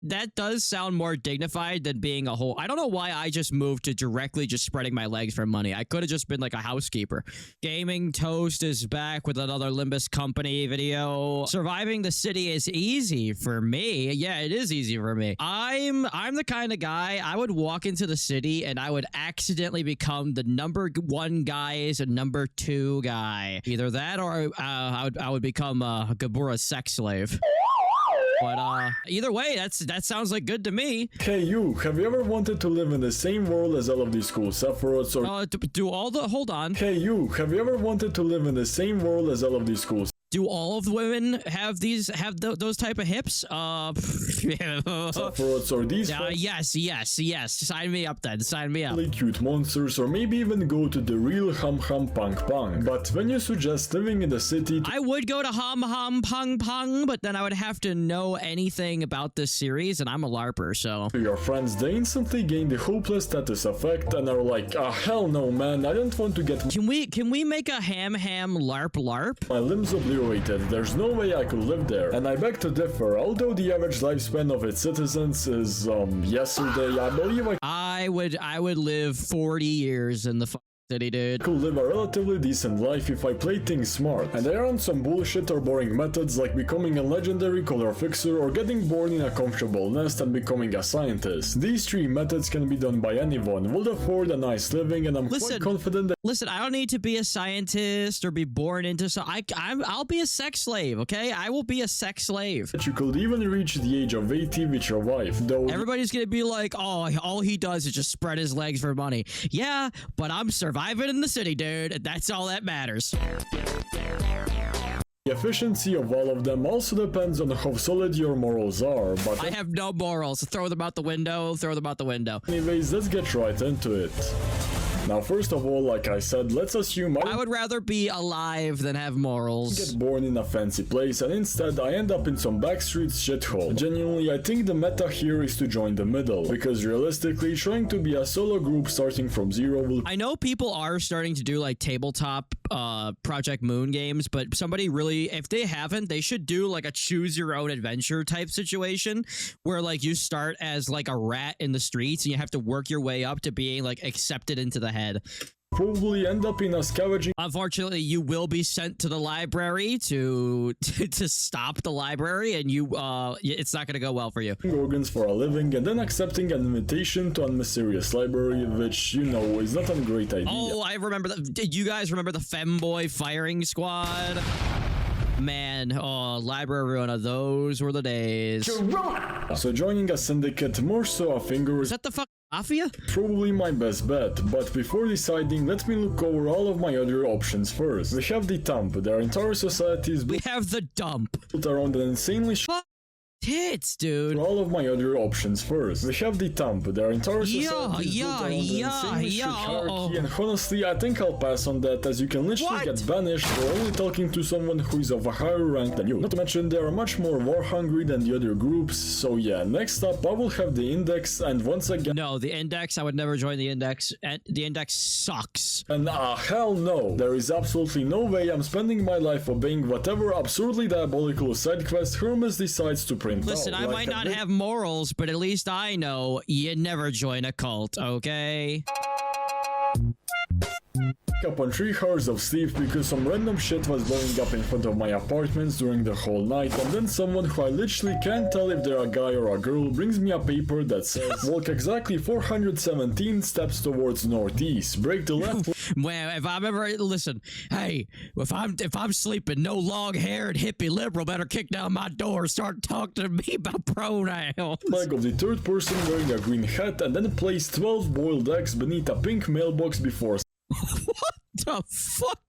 that does sound more dignified than being a whole. I don't know why I just moved to directly just spreading my legs for money. I could have just been like a housekeeper. Gaming Toast is back with another Limbus Company video. Surviving the city is easy for me. Yeah, it is easy for me. I'm the kind of guy, I would walk into the city and I would accidentally become the #1 guy as a #2 guy. Either that or I would become a Gabura's sex slave. But either way, that sounds like good to me. Hey you, have you ever wanted to live in the same world as all of these cool Sephiroths or... do all the... Hold on. Hey you, have you ever wanted to live in the same world as all of these cool... Do all of the women have those type of hips? Sephiroths or these... yes. Sign me up then. Sign me up. Really cute monsters, or maybe even go to the real hum punk punk. But when you suggest living in the city... I would go to hum pung, but then I would have to know anything about this series, and I'm a LARPer, so... To your friends, they instantly gain the hopeless status effect and are like, hell no man, I don't want to get... Can we make a ham LARP? My limbs obliterated. There's no way I could live there. And I beg to differ, although the average lifespan of its citizens is, yesterday, I believe I would live 40 years in the city, dude. Could live a relatively decent life if I play things smart. And there aren't some bullshit or boring methods like becoming a legendary color fixer or getting born in a comfortable nest and becoming a scientist. These 3 methods can be done by anyone, would afford a nice living, and I'm quite confident that... Listen, I don't need to be a scientist or be born into I'll be a sex slave, okay? I will be a sex slave. That you could even reach the age of 80 with your wife, though... Everybody's gonna be like, oh, all he does is just spread his legs for money. Yeah, but I'm surviving in the city, dude. That's all that matters. The efficiency of all of them also depends on how solid your morals are, but... I have no morals. Throw them out the window. Anyways, let's get right into it. Now, first of all, like I said, let's assume I would rather be alive than have morals. Get born in a fancy place, and instead I end up in some backstreets shithole. Genuinely, I think the meta here is to join the middle, because realistically, trying to be a solo group starting from zero will... I know people are starting to do like tabletop Project Moon games, but somebody really, if they haven't, they should do like a choose your own adventure type situation where like you start as like a rat in the streets and you have to work your way up to being like accepted into the head. Probably end up in a scavenging... Unfortunately, you will be sent to the library to stop the library, and it's not going to go well for you. Organs for a living, and then accepting an invitation to a mysterious library, which, you know, is not a great idea. Oh, I remember did you guys remember the Femboy firing squad? Man, oh, library Runa, those were the days. So joining a syndicate, more so a finger... Is that the fuck Mafia? Probably my best bet, but before deciding, let me look over all of my other options first. We have the Dump, their entire society is built... We have the Dump. ...around an insanely... Tits, dude. All of my other options first. We have the Dump, their entire society is built around an insanely strict hierarchy, and honestly, I think I'll pass on that, as you can literally get banished for only talking to someone who is of a higher rank than you. Not to mention, they are much more war-hungry than the other groups, so yeah, next up, I will have the Index, and once again... No, the Index, I would never join the Index, and the Index sucks. And hell no, there is absolutely no way I'm spending my life obeying whatever absurdly diabolical side quest Hermes decides to print. Listen, I might not have morals, but at least I know you never join a cult, okay? Up on 3 hours of sleep because some random shit was blowing up in front of my apartments during the whole night, and then someone who I literally can't tell if they're a guy or a girl brings me a paper that says walk exactly 417 steps towards northeast, break the left. Well, if I'm ever listen, hey, if I'm sleeping, no long-haired hippie liberal better kick down my door, start talking to me about pronouns. Leg of the third person wearing a green hat, and then place 12 boiled eggs beneath a pink mailbox before what the fuck?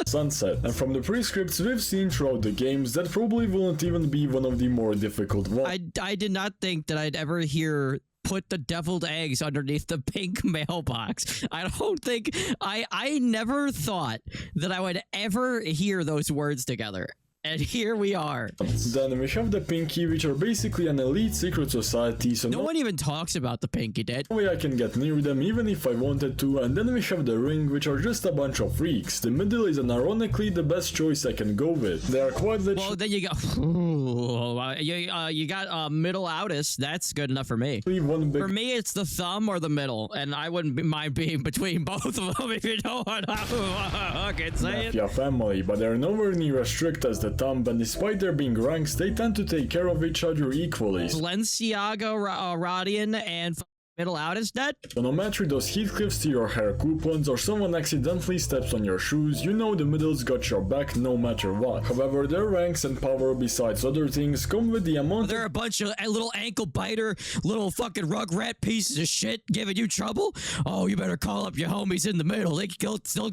sunset. And from the prescripts we've seen throughout the games, that probably won't even be one of the more difficult ones. I did not think that I'd ever hear put the deviled eggs underneath the pink mailbox. I don't think I never thought that I would ever hear those words together. And here we are. Then we have the Pinky, which are basically an elite secret society, so no one even talks about the Pinky, dude. no way I can get near them even if I wanted to. And then we have the Ring, which are just a bunch of freaks. The middle is ironically the best choice I can go with. They are quite literally. Well, then you got you got middle outis. That's good enough for me. For me, it's the thumb or the middle, and I wouldn't mind being between both of them if you know what I can say. Mafia family, but they're nowhere near as strict as the thumb, and despite there being ranks, they tend to take care of each other equally. Balenciaga, Rodian, and middle out is dead. So no matter those Heathcliffs to your hair coupons or someone accidentally steps on your shoes, you know the middle's got your back no matter what. However, their ranks and power besides other things come with the amount They're a bunch of little ankle biter, little fucking rugrat pieces of shit giving you trouble. Oh, you better call up your homies in the middle.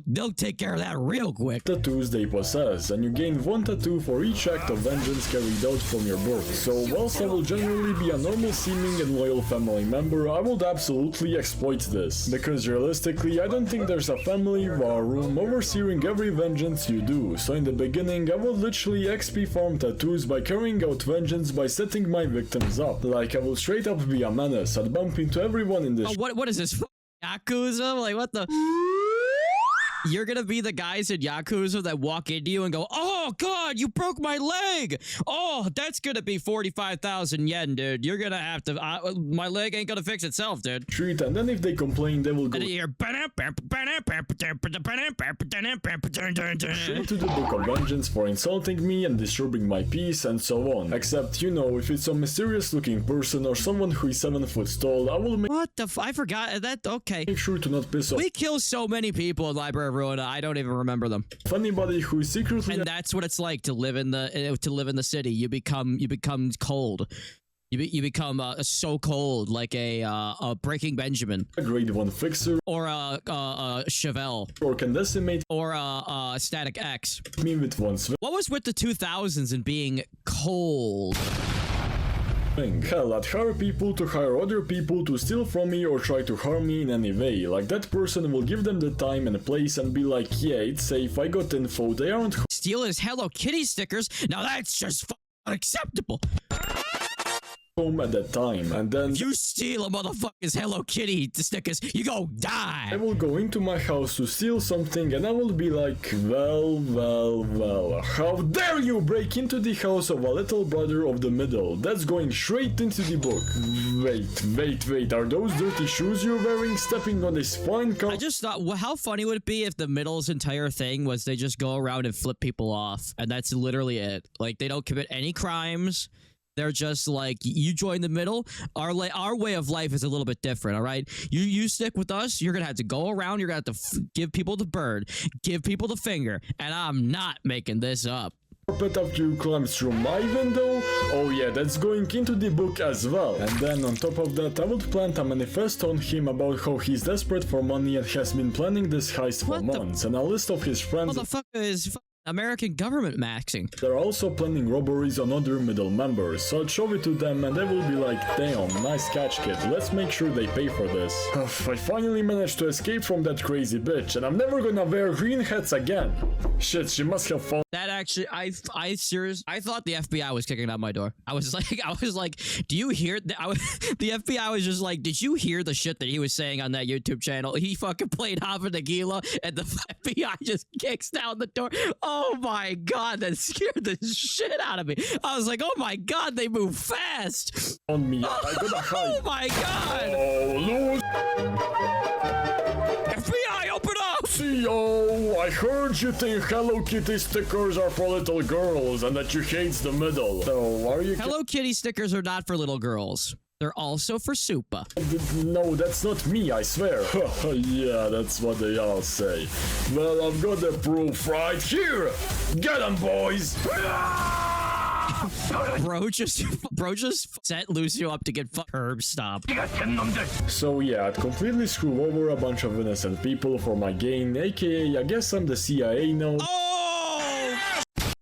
They'll take care of that real quick. tattoos they possess, and you gain 1 tattoo for each act of vengeance carried out from your birth. So whilst I will generally be a normal seeming and loyal family member, I will absolutely exploit this. Because realistically, I don't think there's a family war room overseeing every vengeance you do, so in the beginning I will literally XP farm tattoos by carrying out vengeance by setting my victims up. Like I will straight up be a menace, I'd bump into everyone in this what is this? Yakuza? Like what the? You're gonna be the guys in Yakuza that walk into you and go, oh god, you broke my leg. Oh, that's gonna be 45,000 yen, dude. You're gonna have to, my leg ain't gonna fix itself, dude. street, and then if they complain, they will go And you're straight to the book of vengeance for insulting me and disturbing my peace and so on. Except, you know, if it's a mysterious looking person or someone who is 7 foot tall, I will what the I forgot that. Okay, make sure to not piss off we kill so many people in Library of Ruina, I don't even remember them. anybody who is secretly And that's what it's like to live in the city. You become cold. You become so cold, like a Breaking Benjamin, a grade 1 fixer or a Chevelle, or can decimate or a Static X. me with one swing. What was with the 2000s and being cold? Hell, I'd hire people to hire other people to steal from me or try to harm me in any way. Like that person will give them the time and place and be like, yeah, it's safe, I got info, they aren't Steal his Hello Kitty stickers? Now that's just unacceptable. home at that time. And then If you steal a motherfucker's Hello Kitty stickers, you go die. I will go into my house to steal something and I will be like, well, how dare you break into the house of a little brother of the middle? That's going straight into the book. Wait, are those dirty shoes you're wearing stepping on this fine car? I just thought, well, how funny would it be if the middle's entire thing was they just go around and flip people off, and that's literally it. Like, they don't commit any crimes. They're just like, you join the middle. Our way of life is a little bit different, all right? You stick with us, you're gonna have to go around, you're gonna have to give people the bird, give people the finger, and I'm not making this up. Carpet after you climb through my window? Oh yeah, that's going into the book as well. And then on top of that, I would plant a manifesto on him about how he's desperate for money and has been planning this heist for months, and a list of his friends. Motherfucker is American government maxing. They're also planning robberies on other middle members, so I'd show it to them and they will be like, damn, nice catch kid, let's make sure they pay for this. I finally managed to escape from that crazy bitch, and I'm never gonna wear green hats again. Shit, she must have fallen. That actually, I thought the FBI was kicking out my door. I was like, do you hear? The FBI was just like, did you hear the shit that he was saying on that YouTube channel? He fucking played Hava Nagila, and the FBI just kicks down the door. Oh my god, that scared the shit out of me. I was like, oh my god, they move fast. On me, I gotta hide. Oh my god. Oh, lose. FBI, open up. CEO, I heard you think Hello Kitty stickers are for little girls and that you hate the middle. So, are you Hello Kitty stickers are not for little girls. They're also for Supa. No, that's not me, I swear. Yeah, that's what they all say. Well, I've got the proof right here. Get 'em, boys. Bro just set Lucio up to get curb stomped. So yeah, I'd completely screw over a bunch of innocent people for my gain, aka I guess I'm the CIA now.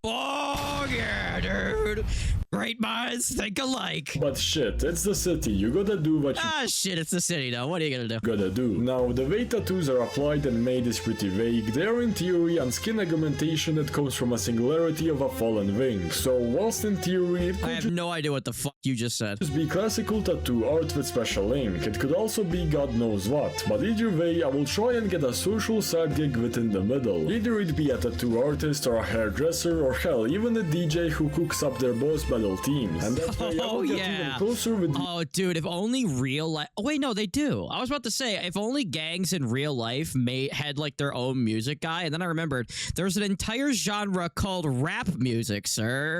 Oh yeah, dude. Great minds think alike. But shit, it's the city, you gotta do what you Shit, it's the city though. What are you gonna do? gotta do. Now, the way tattoos are applied and made is pretty vague. They are in theory and skin augmentation that comes from a singularity of a fallen wing. So, whilst in theory it I could have no idea what the fuck you just said. just be classical tattoo art with special ink, it could also be God knows what. But either way, I will try and get a social side gig within the middle. Either it be a tattoo artist or a hairdresser or hell, even a DJ who cooks up their boss battle teams. And that way I will get even closer with the Oh, dude, if only real life. Oh, wait, no, they do. I was about to say, if only gangs in real life had like their own music guy. And then I remembered there's an entire genre called rap music, sir.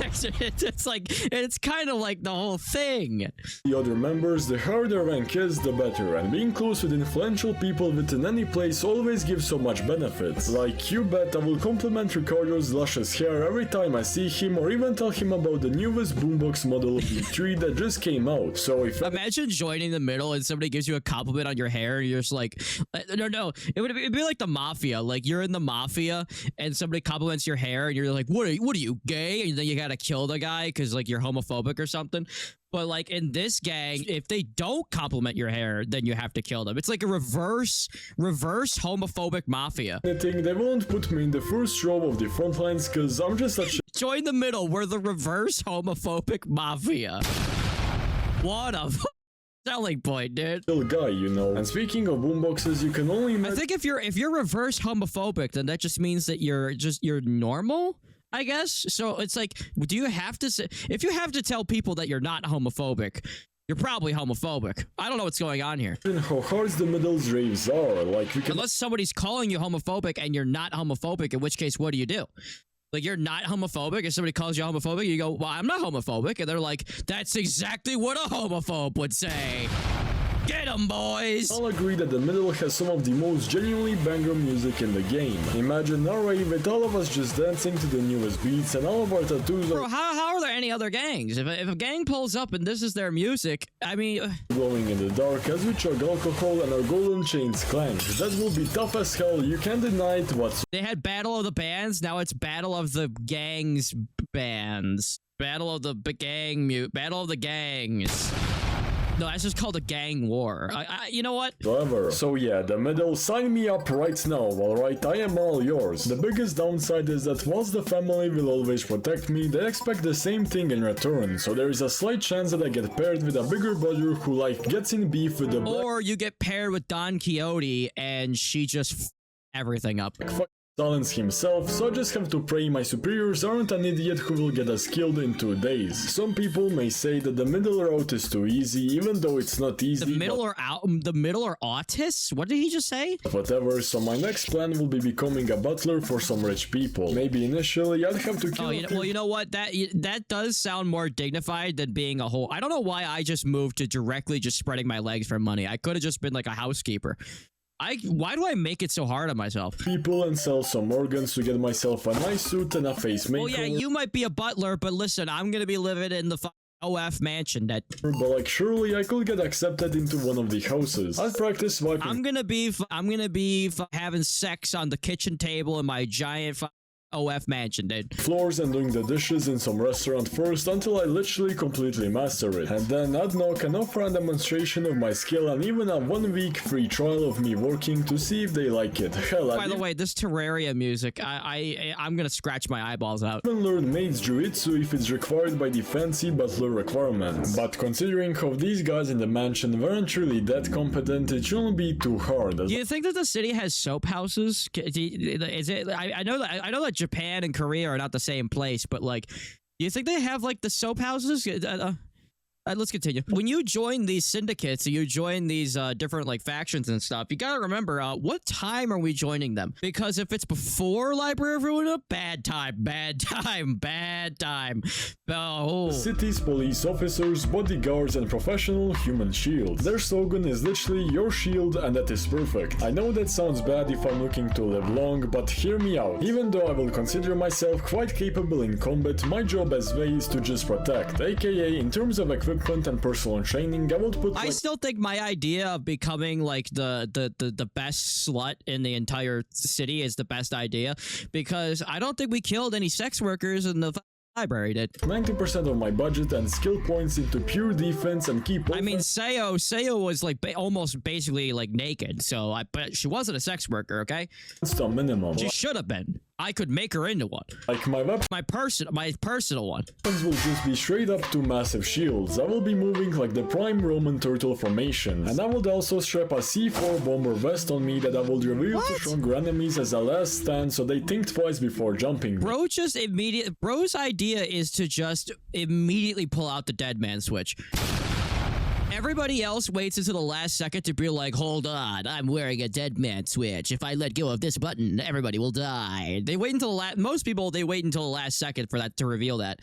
It's like, it's kind of like the whole thing. the other members, the higher their rank is, the better, and being close with influential people within any place always gives so much benefits. Like, you bet I will compliment Ricardo's luscious hair every time I see him, or even tell him about the newest boombox model of B3 that just came out. So if Imagine joining the middle and somebody gives you a compliment on your hair and you're just like, no, it'd be like the mafia. Like, you're in the mafia and somebody compliments your hair and you're like, what are you, gay? And then you gotta kill the guy because like you're homophobic or something. But like in this gang, if they don't compliment your hair, then you have to kill them. It's like a reverse homophobic mafia. anything, they won't put me in the first row of the front lines because I'm just such Join the middle. We're the reverse homophobic mafia. What a selling point, dude. chill guy, you know. And speaking of boomboxes, you can only I imagine think if you're reverse homophobic, then that just means that you're normal, I guess. So it's like, do you have to say, if you have to tell people that you're not homophobic, you're probably homophobic. I don't know what's going on here. how hard the middle's raves are. Like, we can Unless somebody's calling you homophobic and you're not homophobic, in which case, what do? Like, you're not homophobic. If somebody calls you homophobic, you go, well, I'm not homophobic. And they're like, that's exactly what a homophobe would say. Get 'em, boys. all agree that the middle has some of the most genuinely banger music in the game. Imagine a rave with all of us just dancing to the newest beats and all of our tattoos Bro, are how are there any other gangs? If a gang pulls up and this is their music, I mean, glowing in the dark as we chug alcohol and our golden chains clank. That will be tough as hell, you can't deny it whatsoever. they had Battle of the Bands. Now it's Battle of the Gangs bands. Battle of the Battle of the Gangs. No, that's just called a gang war. You know what? So yeah, the middle, sign me up right now, alright? I am all yours. The biggest downside is that whilst the family will always protect me, they expect the same thing in return, so there is a slight chance that I get paired with a bigger brother who like gets in beef with the Or you get paired with Don Quixote and she just everything up. Stalins himself, so I just have to pray my superiors aren't an idiot who will get us killed in 2 days. Some people may say that the middle route is too easy, even though it's not easy. The middle are autists? What did he just say? Whatever, so my next plan will be becoming a butler for some rich people. Maybe initially I'd have to kill well, you know what? That does sound more dignified than being a whole. I don't know why I just moved to directly just spreading my legs for money. I could have just been like a housekeeper. Why do I make it so hard on myself? people and sell some organs to get myself a nice suit and a face makeover. Well, yeah, you might be a butler, but listen, I'm gonna be living in the OF mansion that But like, surely I could get accepted into one of the houses. I'd practice wiping I'm gonna be having sex on the kitchen table in my giant OF mansion, dude. floors and doing the dishes in some restaurant first until I literally completely master it. And then I'd knock and offer a demonstration of my skill and even a 1-week free trial of me working to see if they like it. Hell, By the way, this Terraria music, I'm gonna scratch my eyeballs out. even learn Maid's Jujitsu if it's required by the fancy butler requirements. But considering how these guys in the mansion weren't really that competent, it shouldn't be too hard. Do you think that the city has soap houses? Is it? I know that Japan and Korea are not the same place, but like, do you think they have like the soap houses? Let's continue. When you join these syndicates, you join these different like factions and stuff, you gotta remember what time are we joining them? Because if it's before Library of Ruina, bad time. Oh. City's police officers, bodyguards, and professional human shields. Their slogan is literally your shield, and that is perfect. I know that sounds bad if I'm looking to live long, but hear me out. Even though I will consider myself quite capable in combat, my job as Vey is to just protect, aka in terms of equipment and personal training, I would put I still think my idea of becoming like the best slut in the entire city is the best idea, because I don't think we killed any sex workers in the library did. 90% of my budget and skill points into pure defense and keep. I mean, Sayo was like almost basically like naked, so but she wasn't a sex worker, okay? It's the minimum. She should have been. I could make her into one. Like my weapons my personal one. will just be straight up two massive shields. I will be moving like the prime Roman turtle formation, and I would also strap a C4 bomber vest on me that I will reveal to stronger enemies as a last stand, so they think twice before jumping. Bro's idea is to just immediately pull out the dead man switch. Everybody else waits until the last second to be like, hold on, I'm wearing a dead man switch. If I let go of this button, everybody will die. They wait until most people, they wait until the last second for that to reveal that.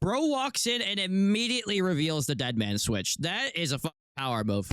Bro walks in and immediately reveals the dead man switch. That is a power move.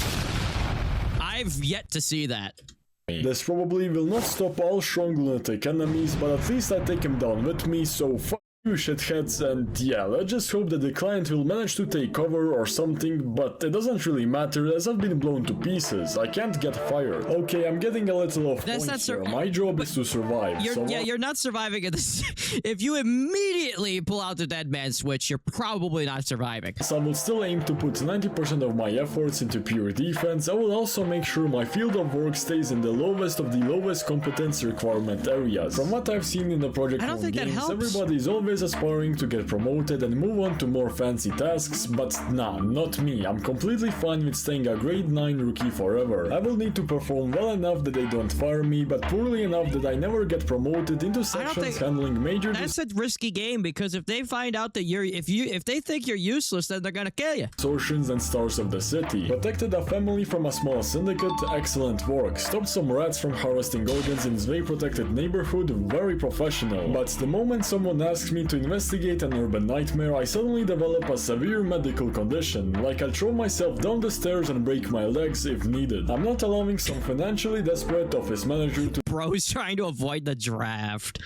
I've yet to see that. This probably will not stop all strong lunatic enemies, but at least I take him down with me, so fuck you shitheads, and yeah, let's just hope that the client will manage to take cover or something, but it doesn't really matter as I've been blown to pieces. I can't get fired. Okay, I'm getting a little off point here. My job is to survive. You're not surviving in this. If you immediately pull out the dead man switch, you're probably not surviving. So I will still aim to put 90% of my efforts into pure defense. I will also make sure my field of work stays in the lowest of the lowest competence requirement areas. From what I've seen in the Project Moon games, everybody is always aspiring to get promoted and move on to more fancy tasks, but nah, not me. I'm completely fine with staying a grade 9 rookie forever. I will need to perform well enough that they don't fire me, but poorly enough that I never get promoted into sections handling major. That's a risky game, because if they find out that if they think you're useless, then they're gonna kill you. Distortions and stars of the city. Protected a family from a small syndicate. Excellent work. Stopped some rats from harvesting organs in this very protected neighborhood. Very professional. But the moment someone asks me to investigate an urban nightmare, I suddenly develop a severe medical condition, like I'll throw myself down the stairs and break my legs if needed. I'm not allowing some financially desperate office manager to Bro's trying to avoid the draft.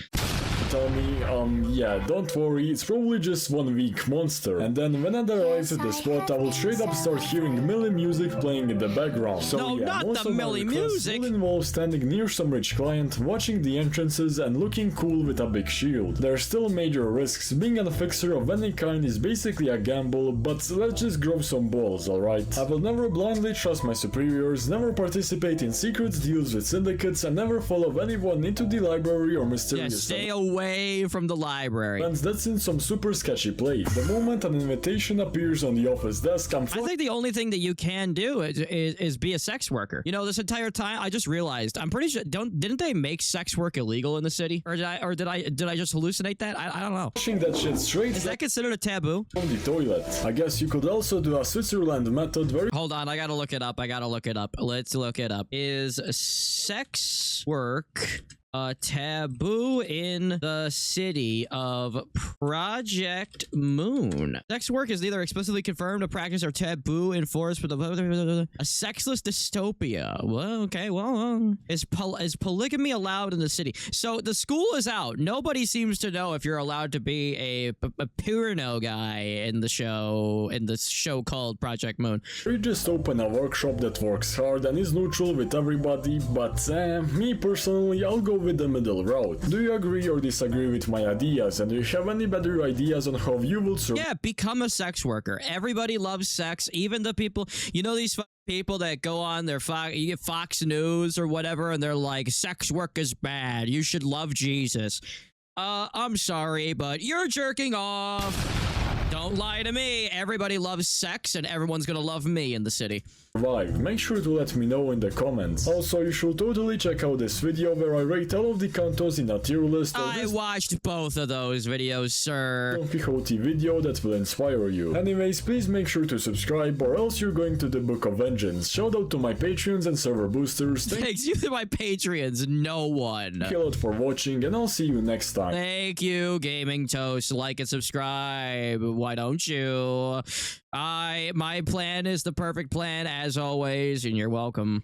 Tell me, yeah, don't worry, it's probably just 1 week monster. And then when I arrive at the spot, I will straight up start hearing Millie music playing in the background. So no, yeah, not most the of Millie my music. will involve standing near some rich client, watching the entrances and looking cool with a big shield. There are still major risks. Being a fixer of any kind is basically a gamble, but let's just grow some balls, alright? I will never blindly trust my superiors, never participate in secret deals with syndicates, and never follow anyone into the library or mysterious. Yeah, stay away from the library. And that's in some super sketchy place. The moment an invitation appears on the office desk, I think the only thing that you can do is be a sex worker. You know, this entire time I just realized, I'm pretty sure didn't they make sex work illegal in the city? Or did I just hallucinate that? I don't know. Pushing that shit straight. Is that considered a taboo? From the toilet. I guess you could also do a Switzerland method where. Hold on, I gotta look it up. Let's look it up. Is sex work taboo in the city of Project Moon? Sex work is neither explicitly confirmed a practice or taboo enforced with a sexless dystopia. Well, okay, well, is polygamy allowed in the city? So the school is out. Nobody seems to know if you're allowed to be a porno guy in the show called Project Moon. We just open a workshop that works hard and is neutral with everybody, but me personally, I'll go with the middle route. Do you agree or disagree with my ideas, and do you have any better ideas on how you will survive? Yeah, become a sex worker. Everybody loves sex, even the people, you know, these people that go on their Fox News or whatever, and they're like, sex work is bad, you should love Jesus. I'm sorry, but you're jerking off. Don't lie to me. Everybody loves sex, and everyone's gonna love me in the city. Make sure to let me know in the comments. Also, you should totally check out this video where I rate all of the cantos in a tier list. I watched both of those videos, sir. Don Quixote video that will inspire you. Anyways, please make sure to subscribe, or else you're going to the Book of Vengeance. Shout out to my Patreons and server boosters. Thanks you to my Patreons, no one. Thank you a lot for watching, and I'll see you next time. Thank you, Gaming Toast. Like and subscribe. Why don't you? My plan is the perfect plan, as always, and you're welcome.